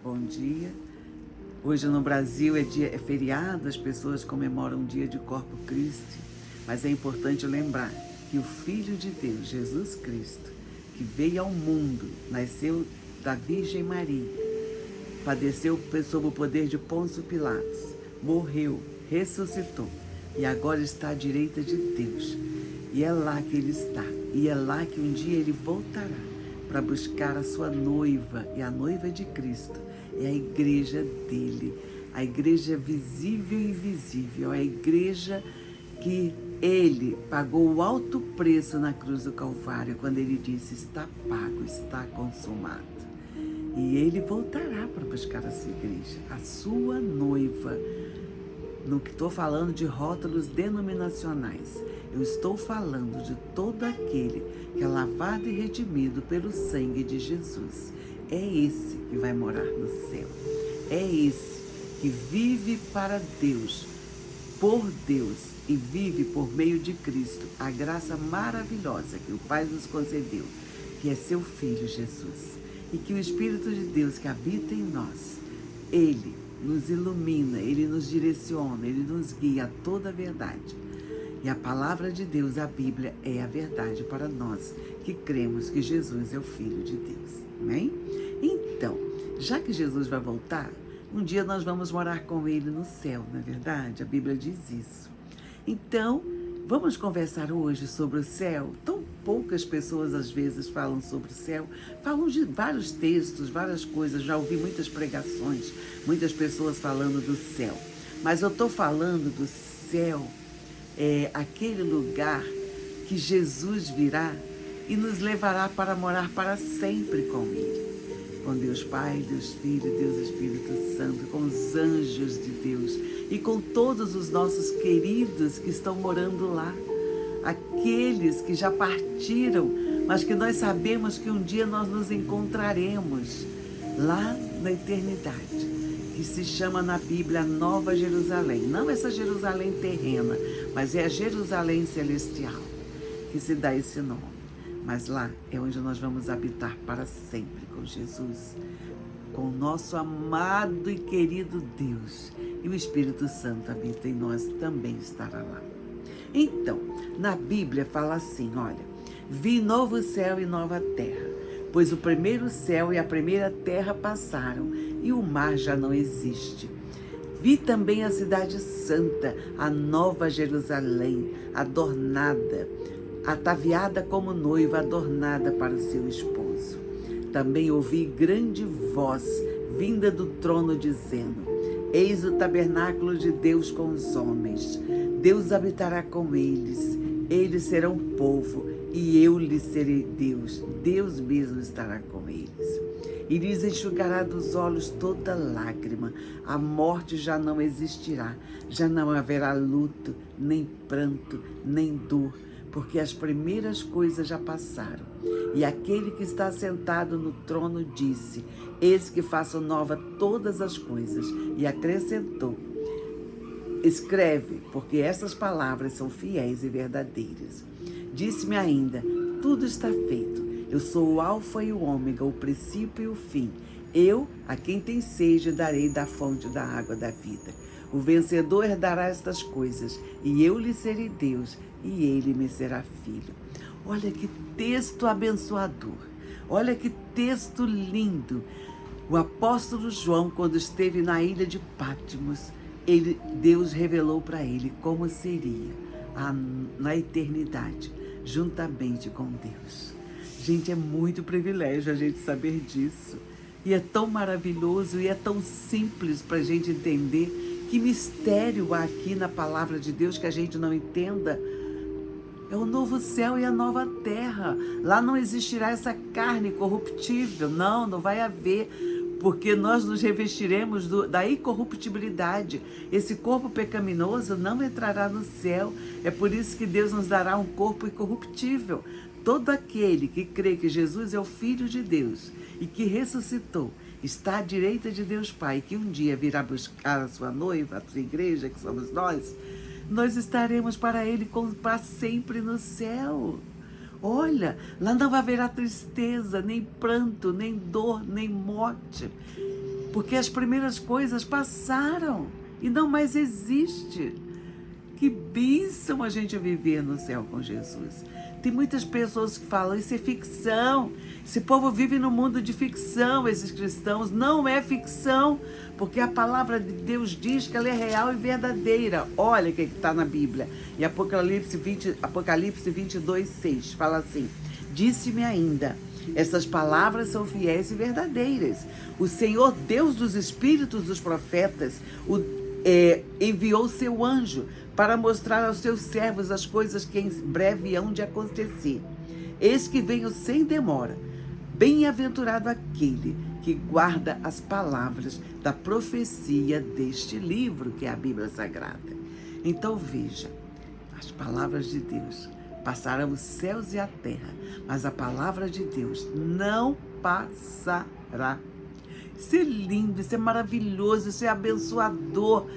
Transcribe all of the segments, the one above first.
Bom dia. Hoje no Brasil é feriado, as pessoas comemoram o dia de Corpus Christi, mas é importante lembrar que o Filho de Deus, Jesus Cristo, que veio ao mundo, nasceu da Virgem Maria, padeceu sob o poder de Pôncio Pilatos, morreu, ressuscitou e agora está à direita de Deus. E é lá que ele está, e é lá que um dia ele voltará para buscar a sua noiva, e a noiva de Cristo é a igreja dele, a igreja visível e invisível, a igreja que ele pagou o alto preço na cruz do Calvário, quando ele disse: está pago, está consumado. E ele voltará para buscar a sua igreja, a sua noiva. No que estou falando de rótulos denominacionais, eu estou falando de todo aquele que é lavado e redimido pelo sangue de Jesus. É esse que vai morar no céu. É esse que vive para Deus, por Deus, e vive por meio de Cristo a graça maravilhosa que o Pai nos concedeu, que é seu Filho Jesus. E que o Espírito de Deus que habita em nós, Ele nos ilumina, Ele nos direciona, Ele nos guia a toda a verdade. E a palavra de Deus, a Bíblia, é a verdade para nós que cremos que Jesus é o Filho de Deus. Amém? Então, já que Jesus vai voltar, um dia nós vamos morar com Ele no céu, não é verdade? A Bíblia diz isso. Então, vamos conversar hoje sobre o céu. Tão poucas pessoas às vezes falam sobre o céu, falam de vários textos, várias coisas. Já ouvi muitas pregações, muitas pessoas falando do céu. Mas eu estou falando do céu, aquele lugar que Jesus virá e nos levará para morar para sempre com Ele. Com Deus Pai, Deus Filho, Deus Espírito Santo, com os anjos de Deus e com todos os nossos queridos que estão morando lá. Aqueles que já partiram, mas que nós sabemos que um dia nós nos encontraremos lá na eternidade, que se chama na Bíblia Nova Jerusalém. Não essa Jerusalém terrena, mas é a Jerusalém celestial que se dá esse nome. Mas lá é onde nós vamos habitar para sempre com Jesus, com o nosso amado e querido Deus. E o Espírito Santo habita em nós, também estará lá. Então, na Bíblia fala assim, olha: vi novo céu e nova terra, pois o primeiro céu e a primeira terra passaram, e o mar já não existe. Vi também a cidade santa, a nova Jerusalém, adornada, ataviada como noiva, adornada para o seu esposo. Também ouvi grande voz vinda do trono dizendo: eis o tabernáculo de Deus com os homens. Deus habitará com eles. Eles serão povo e eu lhes serei Deus. Deus mesmo estará com eles. E lhes enxugará dos olhos toda lágrima. A morte já não existirá. Já não haverá luto, nem pranto, nem dor, porque as primeiras coisas já passaram. E aquele que está sentado no trono disse: eis que faço nova todas as coisas. E acrescentou: escreve, porque essas palavras são fiéis e verdadeiras. Disse-me ainda: tudo está feito. Eu sou o alfa e o ômega, o princípio e o fim. Eu, a quem tem sede, darei da fonte da água da vida. O vencedor herdará estas coisas, e eu lhe serei Deus, e ele me será filho. Olha que texto abençoador. Olha que texto lindo. O apóstolo João, quando esteve na ilha de Patmos, Deus revelou para ele como seria na eternidade, juntamente com Deus. Gente, é muito privilégio a gente saber disso. E é tão maravilhoso e é tão simples para a gente entender. Que mistério há aqui na palavra de Deus que a gente não entenda. É o novo céu e a nova terra. Lá não existirá essa carne corruptível. Não vai haver. Porque nós nos revestiremos da incorruptibilidade. Esse corpo pecaminoso não entrará no céu. É por isso que Deus nos dará um corpo incorruptível. Todo aquele que crê que Jesus é o Filho de Deus e que ressuscitou, está à direita de Deus Pai, que um dia virá buscar a sua noiva, a sua igreja, que somos nós estaremos para Ele para sempre no céu. Olha, lá não haverá tristeza, nem pranto, nem dor, nem morte. porque as primeiras coisas passaram e não mais existe. Que bênção a gente viver no céu com Jesus. Tem muitas pessoas que falam, isso é ficção. Esse povo vive no mundo de ficção, esses cristãos. Não é ficção, porque a palavra de Deus diz que ela é real e verdadeira. Olha o que está na Bíblia. Em Apocalipse 22:6, fala assim: disse-me ainda, essas palavras são fiéis e verdadeiras. O Senhor, Deus dos espíritos dos profetas, enviou seu anjo para mostrar aos seus servos as coisas que em breve hão de acontecer. Eis que venho sem demora. Bem-aventurado aquele que guarda as palavras da profecia deste livro, que é a Bíblia Sagrada. Então veja, as palavras de Deus passarão os céus e a terra, mas a palavra de Deus não passará. Isso é lindo, isso é maravilhoso, isso é abençoador.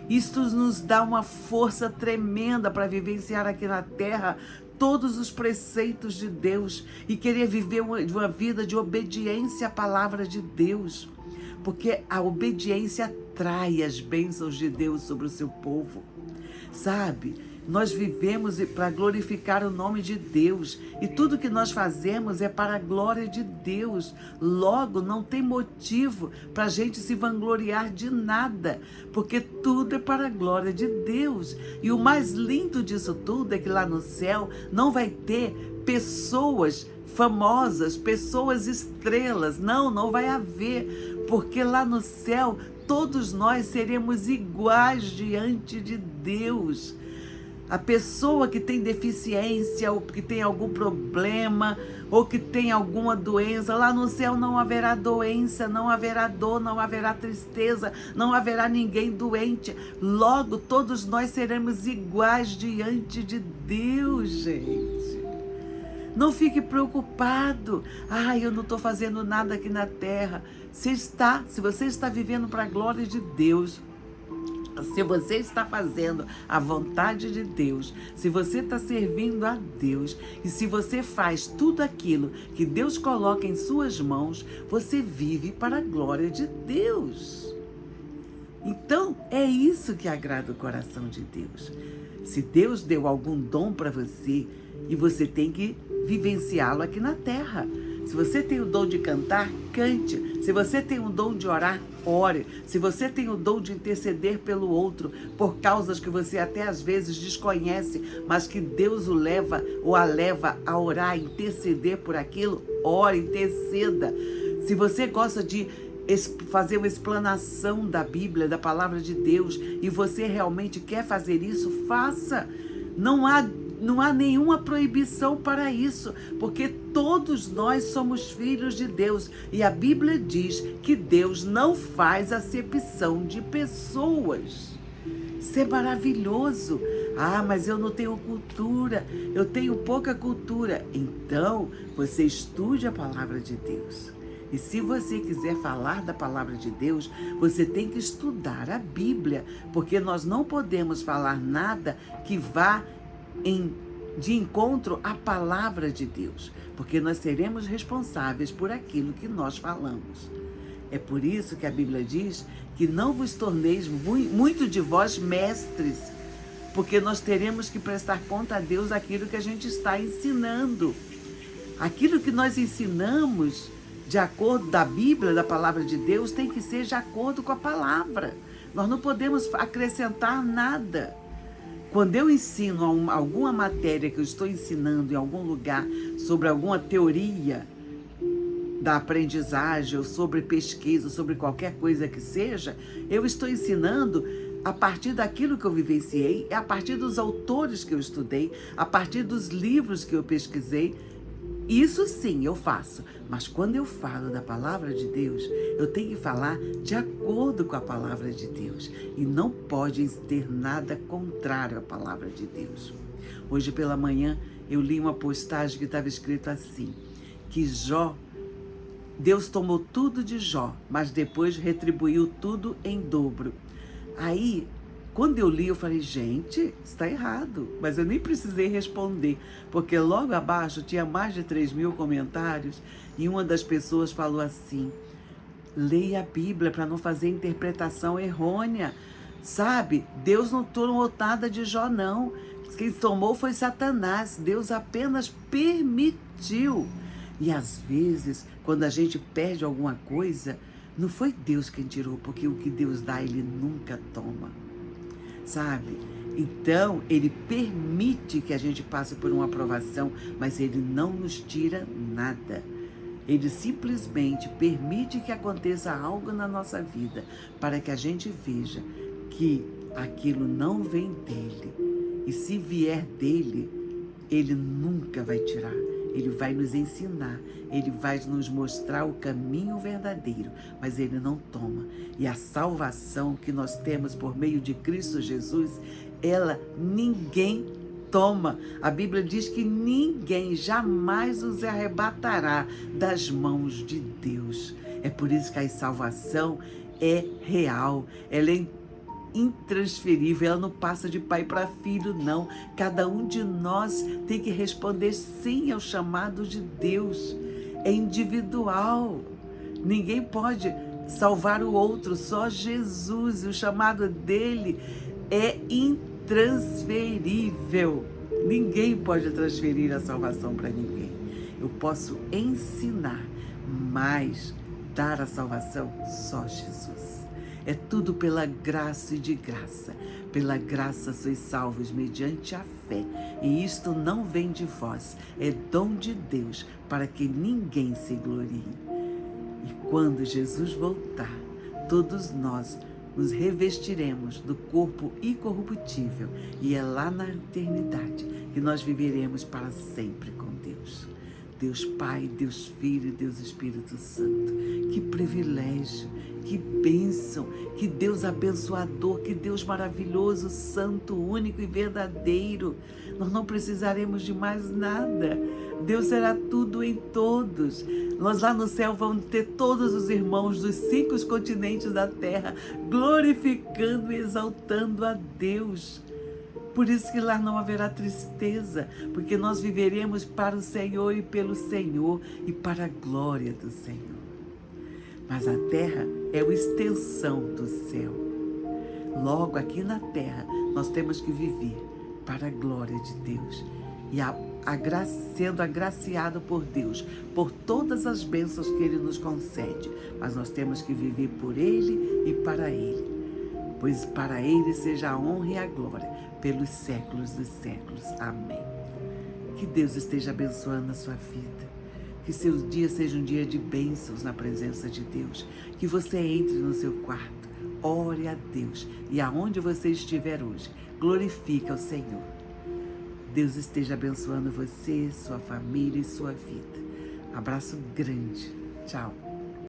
Isto nos dá uma força tremenda para vivenciar aqui na terra todos os preceitos de Deus e querer viver uma vida de obediência à palavra de Deus. Porque a obediência atrai as bênçãos de Deus sobre o seu povo. Sabe? Nós vivemos para glorificar o nome de Deus e tudo que nós fazemos é para a glória de Deus. Logo, não tem motivo para a gente se vangloriar de nada, porque tudo é para a glória de Deus. E o mais lindo disso tudo é que lá no céu não vai ter pessoas famosas, pessoas estrelas. Não vai haver, porque lá no céu todos nós seremos iguais diante de Deus. A pessoa que tem deficiência, ou que tem algum problema, ou que tem alguma doença, lá no céu não haverá doença, não haverá dor, não haverá tristeza, não haverá ninguém doente. Logo, todos nós seremos iguais diante de Deus, gente. Não fique preocupado. Eu não estou fazendo nada aqui na terra. Se você está vivendo para a glória de Deus, se você está fazendo a vontade de Deus, se você está servindo a Deus e se você faz tudo aquilo que Deus coloca em suas mãos, você vive para a glória de Deus. Então, é isso que agrada o coração de Deus. Se Deus deu algum dom para você, e você tem que vivenciá-lo aqui na terra. Se você tem o dom de cantar, cante. Se você tem o dom de orar, ore. Se você tem o dom de interceder pelo outro, por causas que você até às vezes desconhece, mas que Deus o leva ou a leva a orar, interceder por aquilo, ore, interceda. Se você gosta de fazer uma explanação da Bíblia, da palavra de Deus, e você realmente quer fazer isso, faça. Não há nenhuma proibição para isso, porque todos nós somos filhos de Deus. E a Bíblia diz que Deus não faz acepção de pessoas. Isso é maravilhoso. Mas eu não tenho cultura, eu tenho pouca cultura. Então, você estude a palavra de Deus. E se você quiser falar da palavra de Deus, você tem que estudar a Bíblia, porque nós não podemos falar nada que vá de encontro à palavra de Deus, porque nós seremos responsáveis por aquilo que nós falamos. É por isso que a Bíblia diz que não vos torneis muito de vós mestres, porque nós teremos que prestar conta a Deus daquilo que a gente está ensinando. Aquilo que nós ensinamos, de acordo da Bíblia, da palavra de Deus, tem que ser de acordo com a palavra. Nós não podemos acrescentar nada. Quando eu ensino alguma matéria que eu estou ensinando em algum lugar, sobre alguma teoria da aprendizagem, ou sobre pesquisa, sobre qualquer coisa que seja, eu estou ensinando a partir daquilo que eu vivenciei, a partir dos autores que eu estudei, a partir dos livros que eu pesquisei. Isso sim eu faço, mas quando eu falo da palavra de Deus, eu tenho que falar de acordo com a palavra de Deus e não pode ter nada contrário à palavra de Deus. Hoje pela manhã eu li uma postagem que estava escrito assim, que Deus tomou tudo de Jó, mas depois retribuiu tudo em dobro. Aí, quando eu li, eu falei, gente, está errado. Mas eu nem precisei responder, porque logo abaixo tinha mais de 3.000 comentários e uma das pessoas falou assim, Leia a Bíblia para não fazer interpretação errônea. Sabe? Deus não tomou nada de Jó, não. Quem tomou foi Satanás. Deus apenas permitiu. E às vezes, quando a gente perde alguma coisa, não foi Deus quem tirou, porque o que Deus dá, Ele nunca toma. Sabe? Então, Ele permite que a gente passe por uma provação, mas Ele não nos tira nada. Ele simplesmente permite que aconteça algo na nossa vida para que a gente veja que aquilo não vem dele. E se vier dele, ele nunca vai tirar. Ele vai nos ensinar, ele vai nos mostrar o caminho verdadeiro, mas ele não toma. E a salvação que nós temos por meio de Cristo Jesus, ela ninguém toma. A Bíblia diz que ninguém jamais os arrebatará das mãos de Deus. É por isso que a salvação é real, ela é intransferível, ela não passa de pai para filho, não. Cada um de nós tem que responder sim ao chamado de Deus. É individual. Ninguém pode salvar o outro, só Jesus. O chamado dele é intransferível. Ninguém pode transferir a salvação para ninguém. Eu posso ensinar, mas dar a salvação só Jesus. É tudo pela graça e de graça. Pela graça sois salvos mediante a fé. E isto não vem de vós, é dom de Deus, para que ninguém se glorie. E quando Jesus voltar, todos nós nos revestiremos do corpo incorruptível. E é lá na eternidade que nós viveremos para sempre com Deus. Deus Pai, Deus Filho, Deus Espírito Santo. Que privilégio, que bênção, que Deus abençoador, que Deus maravilhoso, santo, único e verdadeiro. Nós não precisaremos de mais nada. Deus será tudo em todos. Nós lá no céu vamos ter todos os irmãos dos 5 continentes da terra glorificando e exaltando a Deus. Por isso que lá não haverá tristeza, porque nós viveremos para o Senhor e pelo Senhor e para a glória do Senhor. Mas a terra é uma extensão do céu. Logo, aqui na terra, nós temos que viver para a glória de Deus e sendo agraciado por Deus, por todas as bênçãos que Ele nos concede. Mas nós temos que viver por Ele e para Ele. Pois para Ele seja a honra e a glória pelos séculos dos séculos. Amém. Que Deus esteja abençoando a sua vida. Que seus dias sejam um dia de bênçãos na presença de Deus. Que você entre no seu quarto, ore a Deus. E aonde você estiver hoje, glorifique ao Senhor. Deus esteja abençoando você, sua família e sua vida. Abraço grande. Tchau.